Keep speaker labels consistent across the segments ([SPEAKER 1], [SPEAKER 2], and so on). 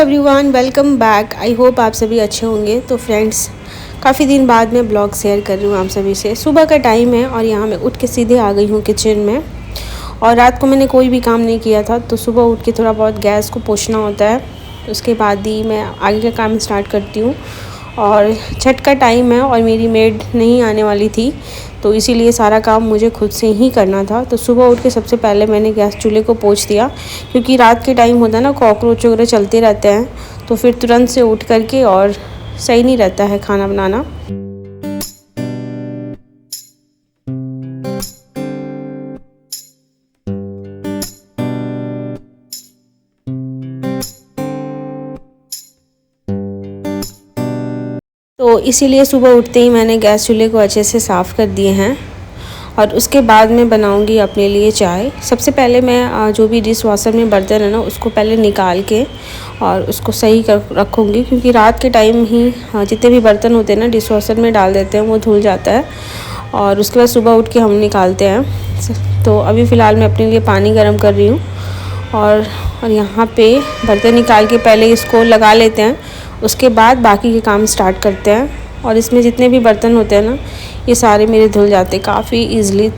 [SPEAKER 1] Everyone, welcome back. I hope आप सभी अच्छे होंगे। तो फ्रेंड्स, काफ़ी दिन बाद मैं ब्लॉग शेयर कर रही हूँ आप सभी से। सुबह का टाइम है और यहाँ मैं उठ के सीधे आ गई हूँ किचन में। और रात को मैंने कोई भी काम नहीं किया था, तो सुबह उठ के थोड़ा बहुत गैस को पोंछना होता है, उसके बाद ही मैं आगे का काम स्टार्ट करती हूँ। और छठ का टाइम है और मेरी मेड नहीं आने वाली थी, तो इसीलिए सारा काम मुझे खुद से ही करना था। तो सुबह उठ के सबसे पहले मैंने गैस चूल्हे को पोंछ दिया, क्योंकि रात के टाइम होता है ना, कॉकरोच वगैरह चलते रहते हैं, तो फिर तुरंत से उठ करके और सही नहीं रहता है खाना बनाना। तो इसीलिए सुबह उठते ही मैंने गैस चूल्हे को अच्छे से साफ़ कर दिए हैं। और उसके बाद मैं बनाऊंगी अपने लिए चाय। सबसे पहले मैं जो भी डिश वॉशर में बर्तन है ना, उसको पहले निकाल के और उसको सही कर रखूँगी, क्योंकि रात के टाइम ही जितने भी बर्तन होते हैं ना डिश वॉशर में डाल देते हैं, वो धुल जाता है और उसके बाद सुबह उठ के हम निकालते हैं। तो अभी फ़िलहाल मैं अपने लिए पानी गर्म कर रही हूँ और यहाँ पे बर्तन निकाल के पहले इसको लगा लेते हैं, उसके बाद बाकी के काम स्टार्ट करते हैं। और इसमें जितने भी बर्तन होते हैं ना, ये सारे मेरे धुल जाते हैं काफ़ी ईज़िली।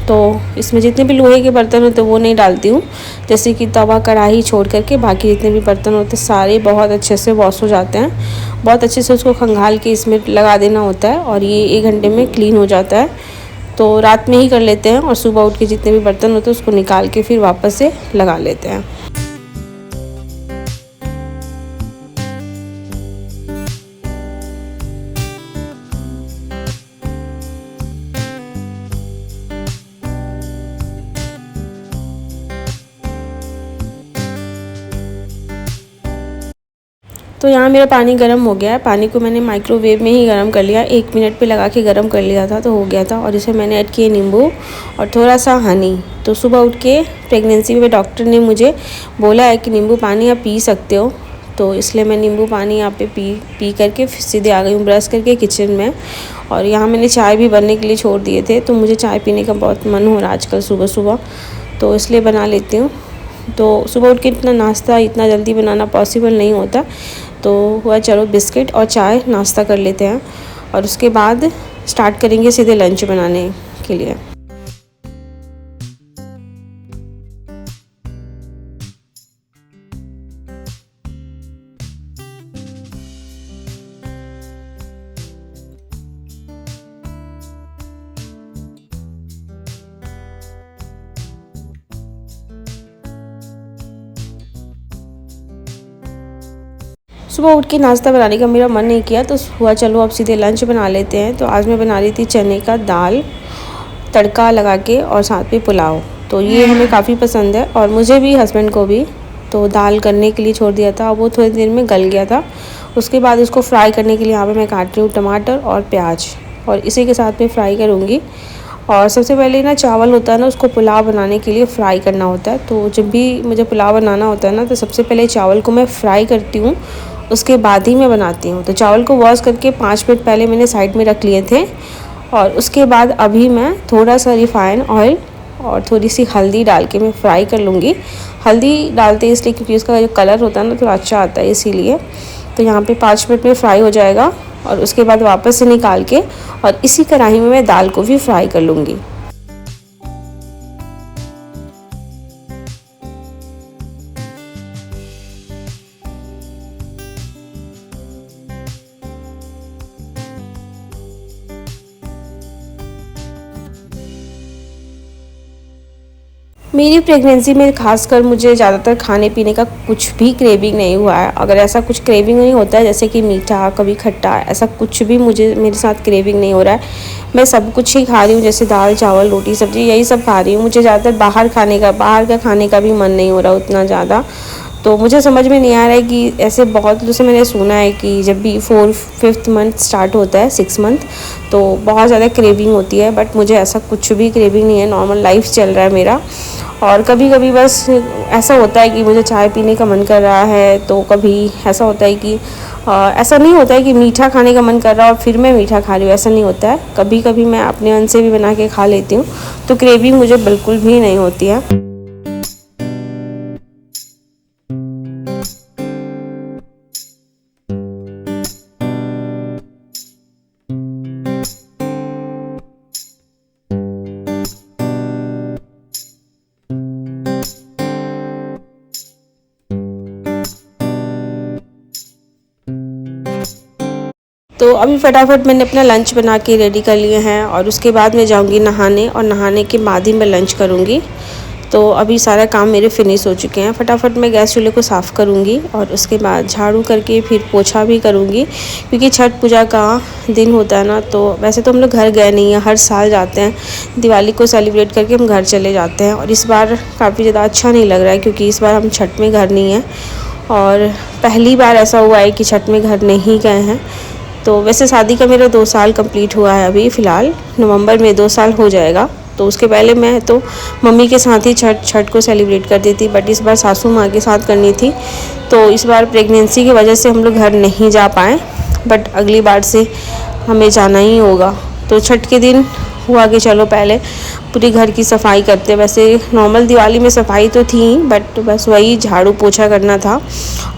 [SPEAKER 1] तो इसमें जितने भी लोहे के बर्तन होते हैं वो नहीं डालती हूँ, जैसे कि तवा कढ़ाई छोड़ करके बाकी जितने भी बर्तन होते हैं सारे बहुत अच्छे से वॉश हो जाते हैं। बहुत अच्छे से उसको खंगाल के इसमें लगा देना होता है और ये 1 घंटे में क्लीन हो जाता है। तो रात में ही कर लेते हैं और सुबह उठ के जितने भी बर्तन होते हैं उसको निकाल के फिर वापस से लगा लेते हैं। तो यहाँ मेरा पानी गर्म हो गया है। पानी को मैंने माइक्रोवेव में ही गर्म कर लिया, 1 मिनट पे लगा के गर्म कर लिया था, तो हो गया था। और इसे मैंने ऐड किए नींबू और थोड़ा सा हनी। तो सुबह उठ के प्रेगनेंसी में डॉक्टर ने मुझे बोला है कि नींबू पानी आप पी सकते हो, तो इसलिए मैं नींबू पानी यहाँ पे पी करके सीधे आ गई हूँ ब्रश करके किचन में। और यहाँ मैंने चाय भी बनने के लिए छोड़ दिए थे, तो मुझे चाय पीने का बहुत मन हो रहा है आजकल सुबह सुबह, तो इसलिए बना लेती हूँ। तो सुबह उठ के इतना नाश्ता इतना जल्दी बनाना पॉसिबल नहीं होता, तो हुआ चलो बिस्किट और चाय नाश्ता कर लेते हैं और उसके बाद स्टार्ट करेंगे सीधे लंच बनाने के लिए। सुबह उठ के नाश्ता बनाने का मेरा मन नहीं किया, तो हुआ चलो अब सीधे लंच बना लेते हैं। तो आज मैं बना रही थी चने का दाल तड़का लगा के और साथ में पुलाव। तो ये हमें काफ़ी पसंद है और मुझे भी हस्बैंड को भी। तो दाल करने के लिए छोड़ दिया था, वो थोड़ी देर में गल गया था। उसके बाद उसको फ्राई करने के लिए यहाँ पे मैं काट रही हूँ टमाटर और प्याज, और इसी के साथ में फ्राई करूँगी। और सबसे पहले ना चावल होता है ना, उसको पुलाव बनाने के लिए फ्राई करना होता है। तो जब भी मुझे पुलाव बनाना होता है ना, तो सबसे पहले चावल को मैं फ्राई करती हूँ, उसके बाद ही मैं बनाती हूँ। तो चावल को वॉश करके 5 मिनट पहले मैंने साइड में रख लिए थे। और उसके बाद अभी मैं थोड़ा सा रिफाइन ऑयल और थोड़ी सी हल्दी डाल के मैं फ्राई कर लूँगी। हल्दी डालते इसलिए क्योंकि उसका जो कलर होता है ना थोड़ा अच्छा आता है, इसीलिए। तो यहाँ पे 5 मिनट में फ्राई हो जाएगा और उसके बाद वापस से निकाल के और इसी कढ़ाई में मैं दाल को भी फ्राई कर लूँगी। मेरी प्रेगनेंसी में खासकर मुझे ज़्यादातर खाने पीने का कुछ भी क्रेविंग नहीं हुआ है। अगर ऐसा कुछ क्रेविंग नहीं होता है, जैसे कि मीठा कभी खट्टा, ऐसा कुछ भी मुझे मेरे साथ क्रेविंग नहीं हो रहा है। मैं सब कुछ ही खा रही हूँ, जैसे दाल चावल रोटी सब्ज़ी यही सब खा रही हूँ। मुझे ज़्यादातर बाहर का खाने का भी मन नहीं हो रहा उतना ज़्यादा। तो मुझे समझ में नहीं आ रहा है कि ऐसे बहुत लोगों से मैंने सुना है कि जब भी 4-5 मंथ स्टार्ट होता है, 6 मंथ, तो बहुत ज़्यादा क्रेविंग होती है। बट मुझे ऐसा कुछ भी क्रेविंग नहीं है, नॉर्मल लाइफ चल रहा है मेरा। और कभी कभी बस ऐसा होता है कि मुझे चाय पीने का मन कर रहा है, तो कभी ऐसा होता है कि ऐसा नहीं होता है कि मीठा खाने का मन कर रहा है और फिर मैं मीठा खा रही हूँ, ऐसा नहीं होता है। कभी कभी मैं अपने मन से भी बना के खा लेती हूँ, तो क्रेविंग मुझे बिल्कुल भी नहीं होती है। तो अभी फटाफट मैंने अपना लंच बना के रेडी कर लिए हैं और उसके बाद मैं जाऊंगी नहाने, और नहाने के बाद ही मैं लंच करूंगी। तो अभी सारा काम मेरे फिनिश हो चुके हैं। फटाफट मैं गैस चूल्हे को साफ़ करूंगी और उसके बाद झाड़ू करके फिर पोछा भी करूंगी, क्योंकि छठ पूजा का दिन होता है ना। तो वैसे तो हम लोग घर गए नहीं हैं, हर साल जाते हैं, दिवाली को सेलिब्रेट करके हम घर चले जाते हैं। और इस बार काफ़ी ज़्यादा अच्छा नहीं लग रहा है, क्योंकि इस बार हम छठ में घर नहीं हैं और पहली बार ऐसा हुआ है कि छठ में घर नहीं गए हैं। तो वैसे शादी का मेरा 2 साल कंप्लीट हुआ है, अभी फ़िलहाल नवंबर में 2 साल हो जाएगा। तो उसके पहले मैं तो मम्मी के साथ ही छठ को सेलिब्रेट करती थी, बट इस बार सासू माँ के साथ करनी थी। तो इस बार प्रेगनेंसी की वजह से हम लोग घर नहीं जा पाए, बट अगली बार से हमें जाना ही होगा। तो छठ के दिन हुआ कि चलो पहले पूरी घर की सफाई करते। वैसे नॉर्मल दिवाली में सफाई तो थी, बट बस वही झाड़ू पोछा करना था।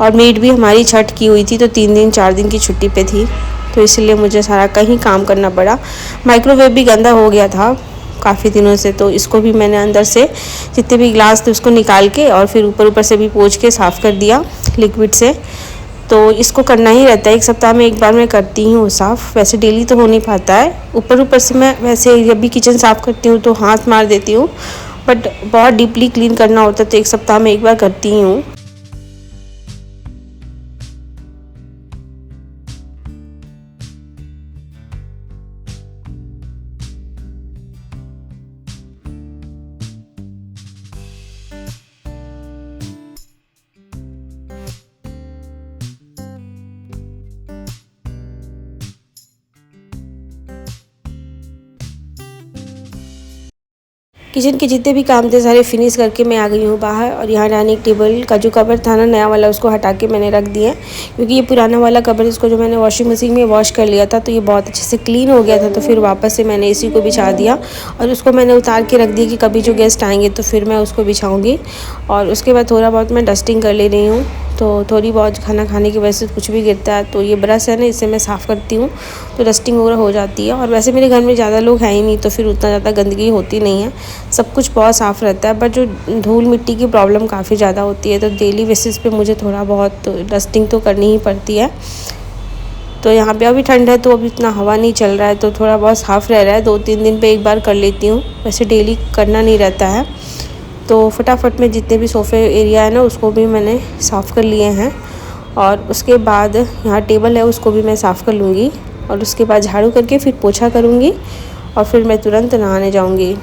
[SPEAKER 1] और मेड भी हमारी छठ की हुई थी, तो 3 दिन 4 दिन की छुट्टी पे थी, तो इसलिए मुझे सारा कहीं काम करना पड़ा। माइक्रोवेव भी गंदा हो गया था काफ़ी दिनों से, तो इसको भी मैंने अंदर से जितने भी ग्लास थे उसको निकाल के और फिर ऊपर से भी पोंछ के साफ़ कर दिया लिक्विड से। तो इसको करना ही रहता है, 1 सप्ताह में 1 बार मैं करती हूँ साफ़। वैसे डेली तो हो नहीं पाता है, ऊपर से मैं वैसे जब भी किचन साफ़ करती हूँ तो हाथ मार देती हूँ, बट बहुत डीपली क्लीन करना होता है तो 1 सप्ताह में 1 बार करती ही हूँ। किचन के जितने भी काम थे सारे फिनिश करके मैं आ गई हूँ बाहर। और यहाँ डाइनिंग टेबल का जो कवर था ना नया वाला, उसको हटा के मैंने रख दिया, क्योंकि ये पुराना वाला कवर इसको जो मैंने वॉशिंग मशीन में वॉश कर लिया था तो ये बहुत अच्छे से क्लीन हो गया था। तो फिर वापस से मैंने इसी को बिछा दिया और उसको मैंने उतार के रख दिया कि कभी जो गेस्ट आएंगे तो फिर मैं उसको बिछाऊँगी। और उसके बाद थोड़ा बहुत मैं डस्टिंग कर ले रही हूँ। तो थोड़ी बहुत खाना खाने की वजह से कुछ भी गिरता है तो ये ब्रश है ना, इससे मैं साफ़ करती हूँ तो डस्टिंग वगैरह हो जाती है। और वैसे मेरे घर में ज़्यादा लोग हैं ही नहीं, तो फिर उतना ज़्यादा गंदगी होती नहीं है, सब कुछ बहुत साफ़ रहता है। बट जो धूल मिट्टी की प्रॉब्लम काफ़ी ज़्यादा होती है, तो डेली बेसिस पे मुझे थोड़ा बहुत डस्टिंग तो करनी ही पड़ती है। तो यहाँ पे अभी ठंड है तो अभी इतना हवा नहीं चल रहा है, तो थोड़ा बहुत साफ़ रह रहा है। 2-3 दिन पे 1 बार कर लेती हूँ, वैसे डेली करना नहीं रहता है। तो फटाफट में जितने भी सोफ़े एरिया है ना उसको भी मैंने साफ़ कर लिए हैं। और उसके बाद यहाँ टेबल है उसको भी मैं साफ़ कर लूँगी और उसके बाद झाड़ू करके फिर पोछा करूँगी और फिर मैं तुरंत नहाने जाऊँगी।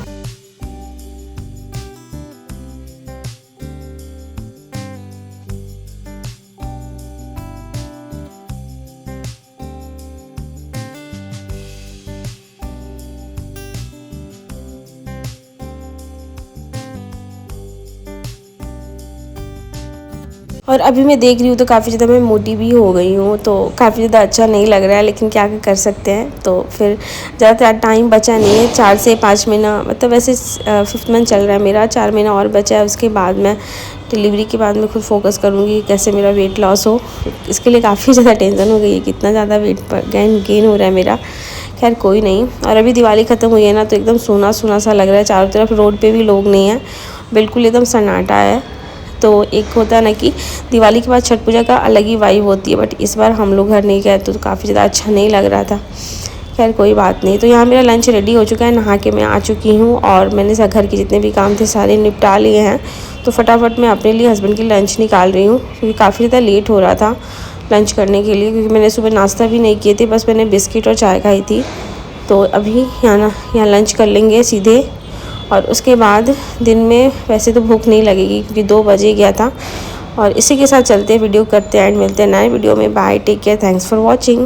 [SPEAKER 1] और अभी मैं देख रही हूँ तो काफ़ी ज़्यादा मैं मोटी भी हो गई हूँ, तो काफ़ी ज़्यादा अच्छा नहीं लग रहा है, लेकिन क्या कर सकते हैं। तो फिर ज़्यादा टाइम बचा नहीं है, 4 से 5 महीना, मतलब वैसे 5th मंथ चल रहा है मेरा, 4 महीना और बचा है। उसके बाद मैं डिलीवरी के बाद मैं खुद फोकस करूँगी कैसे मेरा वेट लॉस हो। इसके लिए काफ़ी ज़्यादा टेंशन हो गई है, कितना ज़्यादा वेट गेन हो रहा है मेरा। खैर कोई नहीं। और अभी दिवाली ख़त्म हुई है ना तो एकदम सोना सोना सा लग रहा है, चारों तरफ रोड पे भी लोग नहीं हैं, बिल्कुल एकदम सन्नाटा है। तो एक होता है ना कि दिवाली के बाद छठ पूजा का अलग ही वाइब होती है, बट इस बार हम लोग घर नहीं गए तो काफ़ी ज़्यादा अच्छा नहीं लग रहा था। खैर कोई बात नहीं। तो यहाँ मेरा लंच रेडी हो चुका है, नहा के मैं आ चुकी हूँ और मैंने घर के जितने भी काम थे सारे निपटा लिए हैं। तो फटाफट मैं अपने लिए हस्बैंड की लंच निकाल रही हूँ, क्योंकि काफ़ी ज़्यादा लेट हो रहा था लंच करने के लिए, क्योंकि मैंने सुबह नाश्ता भी नहीं किए थे, बस मैंने बिस्किट और चाय खाई थी। तो अभी यहाँ लंच कर लेंगे सीधे, और उसके बाद दिन में वैसे तो भूख नहीं लगेगी क्योंकि 2 बजे गया था। और इसी के साथ चलते वीडियो करते हैं एंड मिलते हैं नए वीडियो में। Bye, take care, thanks for watching.